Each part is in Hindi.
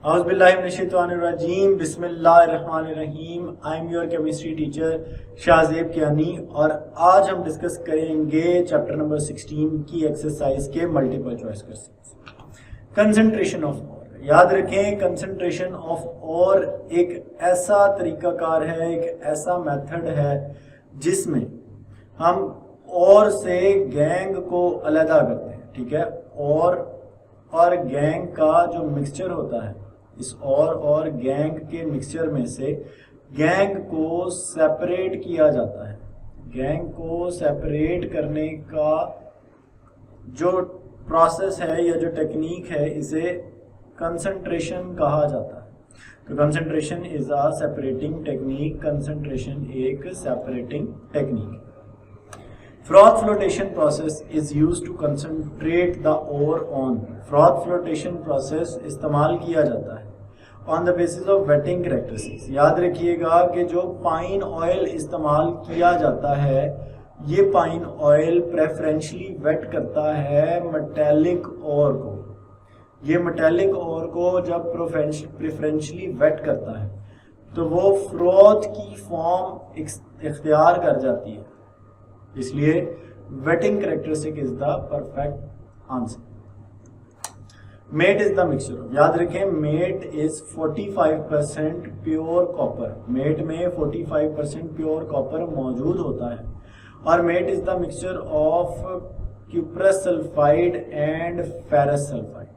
औज़ुबिल्लाहिमिनश्शैतानिर्रजीम बिस्मिल्लाहिर्रहमानिर्रहीम। I am your chemistry teacher Shahzeb Kiyani और आज हम डिस्कस करेंगे चैप्टर नंबर 16 की एक्सरसाइज के multiple choice questions. Concentration of और, याद रखें कंसंट्रेशन ऑफ और एक ऐसा तरीकाकार है, एक ऐसा मेथड है जिसमें हम और से गैंग को अलहदा करते हैं। ठीक है, और गैंग का जो मिक्सचर होता है, इस और गैंग के मिक्सचर में से गैंग को सेपरेट किया जाता है। गैंग को सेपरेट करने का जो प्रोसेस है या जो टेक्निक है इसे कंसंट्रेशन कहा जाता है। तो concentration is a separating technique. Concentration एक सेपरेटिंग टेक्निक है। Froth flotation process is used to concentrate the ore on. Froth flotation process इस्तेमाल किया जाता है on the basis of wetting characteristics। याद रखिएगा कि जो पाइन ऑयल इस्तेमाल किया जाता है ये पाइन ऑयल प्रेफरेंशली वेट करता है मेटेलिक ओर को। ये मेटेलिक ओर को जब प्रेफरेंशली वेट करता है तो वो फ्रॉथ की फॉर्म इख्तियार कर जाती है, इसलिए waiting characteristic is the perfect answer. Matte is the mixture. याद रखें matte is 45% pure copper. Matte में 45% प्योर कॉपर मौजूद होता है और matte is the mixture of cuprous sulphide and ferrous sulphide.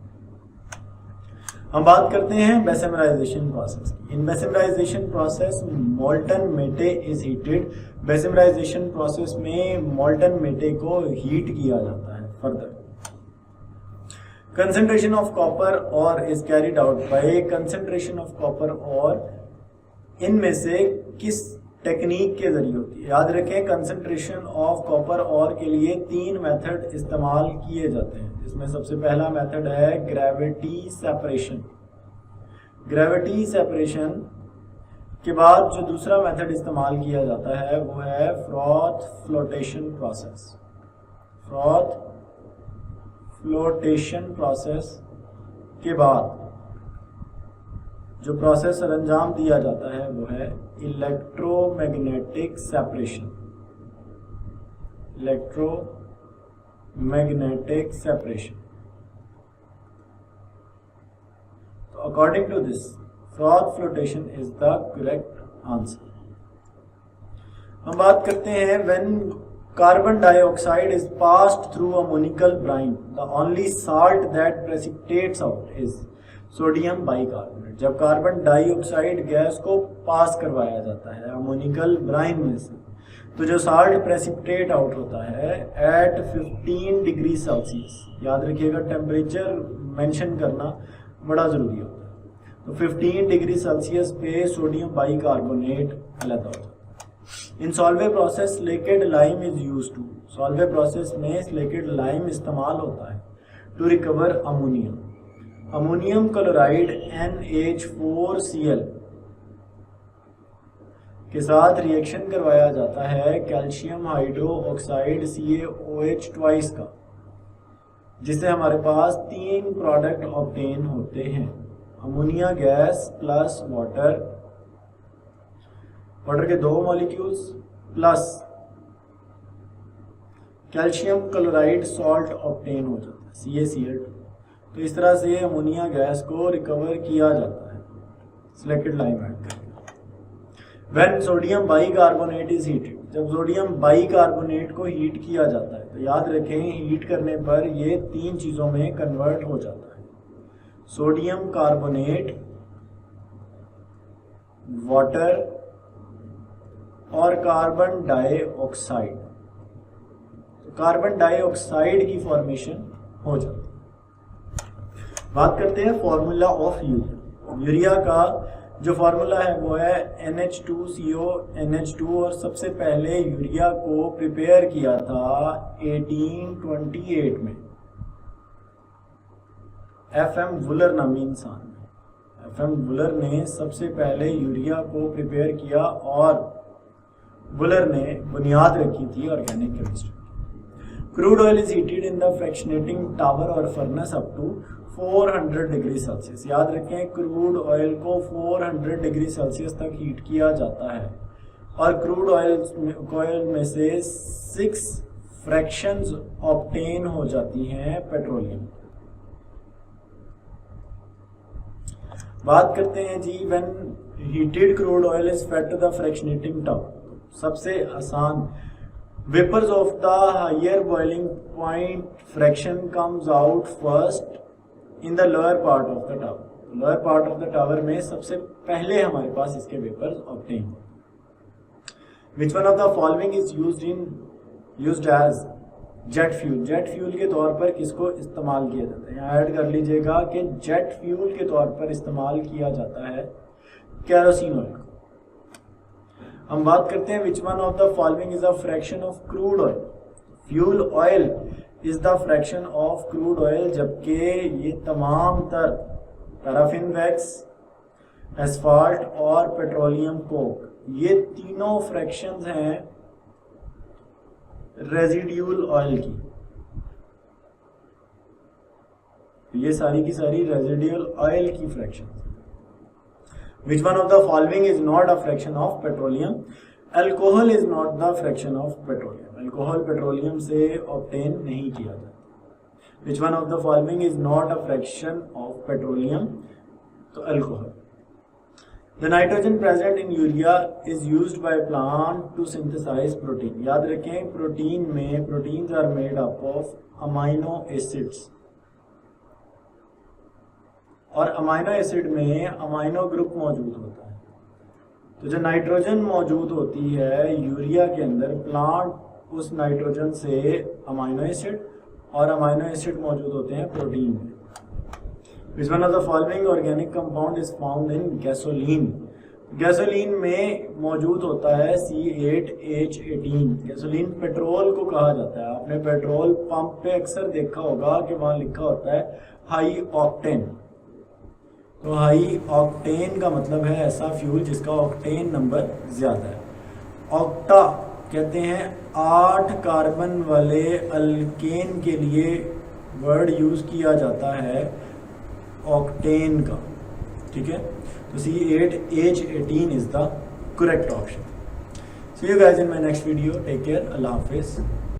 हम बात करते हैं बेसिमराइजेशन प्रोसेस की। In bessemerisation process molten matte is heated. Bessemerisation process में मोल्टन मेटे को हीट किया जाता है फर्दर। कंसंट्रेशन ऑफ कॉपर और is carried out by. Concentration of copper और इनमें से किस टेक्निक के जरिए होती है? याद रखें कंसंट्रेशन ऑफ कॉपर और के लिए 3 मेथड इस्तेमाल किए जाते हैं। इसमें सबसे पहला मेथड है ग्रेविटी सेपरेशन। ग्रेविटी सेपरेशन के बाद जो दूसरा मेथड इस्तेमाल किया जाता है वो है froth flotation process. Froth flotation process के बाद जो प्रोसेस अंजाम दिया जाता है वो है इलेक्ट्रोमैग्नेटिक सेपरेशन। Electromagnetic separation. तो according to this froth flotation is the correct answer. हम बात करते हैं when carbon dioxide is passed through ammoniacal brine the only salt that precipitates out is sodium bicarbonate. जब कार्बन डाइऑक्साइड गैस को पास करवाया जाता है अमोनिकल ब्राइन में से तो जो साल्ट प्रेसिपिटेट आउट होता है एट 15 डिग्री सेल्सियस। याद रखिएगा टेम्परेचर मेंशन करना बड़ा ज़रूरी होता है। तो 15 डिग्री सेल्सियस पे सोडियम बाइकार्बोनेट अलग होता है। In Solvay process slaked lime is used to. Solvay process में स्लेकेड लाइम इस्तेमाल होता है to recover ammonium. Ammonium chloride NH4Cl के साथ रिएक्शन करवाया जाता है calcium hydroxide CaOH twice का, जिससे हमारे पास 3 प्रोडक्ट ऑब्टेन होते हैं। Ammonia gas plus water, water के 2 molecules plus calcium chloride salt obtain हो जाता है CaCl2। तो इस तरह से अमोनिया गैस को रिकवर किया जाता है सिलेक्टेड लाइम ऐड करके। When sodium bicarbonate is heated. जब सोडियम बाइकार्बोनेट को हीट किया जाता है तो याद रखें हीट करने पर ये 3 चीज़ों में कन्वर्ट हो जाता है। सोडियम कार्बोनेट, वाटर और कार्बन डाइऑक्साइड। कार्बन डाइऑक्साइड की फॉर्मेशन हो जाती है। बात करते हैं फॉर्मूला ऑफ यूरिया। यूरिया का जो फार्मूला है वो है NH2CO NH2 और सबसे पहले यूरिया को प्रिपेयर किया था 1828 में FM वुलर नामी इंसान ने। FM वुलर ने सबसे पहले यूरिया को प्रिपेयर किया और वुलर ने बुनियाद रखी थी organic chemistry. Crude oil is heated in the fractionating tower और furnace up to 400 degree Celsius. याद रखें, क्रूड ऑयल को 400 डिग्री सेल्सियस तक हीट किया जाता है और क्रूड ऑयल में से 6 फ्रैक्शंस ऑब्टेन हो जाती हैं पेट्रोलियम। बात करते हैं जी, when heated crude oil is fed to the fractionating tower. सबसे आसान, vapours of the higher boiling point fraction comes out first in the lower part of the tower. Lower part of the tower में सबसे पहले हमारे पास इसके वेपर्स ऑब्टेन होते। Which one of the following is used as jet fuel. Jet fuel के तौर पर किसको इस्तेमाल किया जाता है? यहाँ ऐड कर लीजिएगा कि जेट फ्यूल के तौर पर इस्तेमाल किया जाता है केरोसिन ऑयल। हम बात करते हैं विच one of the following is a fraction of crude oil. Fuel oil is the fraction of crude oil, जबकि ये तमाम तर पैराफिन वैक्स, एस्फाल्ट और पेट्रोलियम कोक, ये तीनों फ्रैक्शंस हैं रेजिड्यूल ऑयल की। ये सारी की सारी रेजिड्यूल ऑयल की fraction. Which one of the following is not a fraction of petroleum. Alcohol is not the fraction of petroleum. Alcohol petroleum से ऑब्टेन नहीं किया जाता। विच one of the following is not a fraction of petroleum? तो alcohol. The nitrogen present in urea is used by plant to synthesize protein. याद रखें, प्रोटीन में proteins are made up of amino acids और अमाइनो एसिड में अमाइनो ग्रुप मौजूद होता है। तो जो नाइट्रोजन मौजूद होती है यूरिया के अंदर, प्लांट उस नाइट्रोजन से अमाइनो एसिड और अमाइनो एसिड मौजूद होते हैं प्रोटीन में। Which one of the following organic compound is found in gasoline? Gasoline में मौजूद होता है C8H18। गैसोलीन पेट्रोल को कहा जाता है। आपने पेट्रोल पंप पे अक्सर देखा होगा कि वहाँ लिखा होता है हाई ऑक्टेन। तो हाई ऑक्टेन का मतलब है ऐसा फ्यूल जिसका ऑक्टेन नंबर ज़्यादा है। ऑक्टा कहते हैं 8 कार्बन वाले अल्केन के लिए वर्ड यूज़ किया जाता है ऑक्टेन का, ठीक है। तो C8H18 is the correct option. See you guys in my next video. Take care. Allah Hafiz.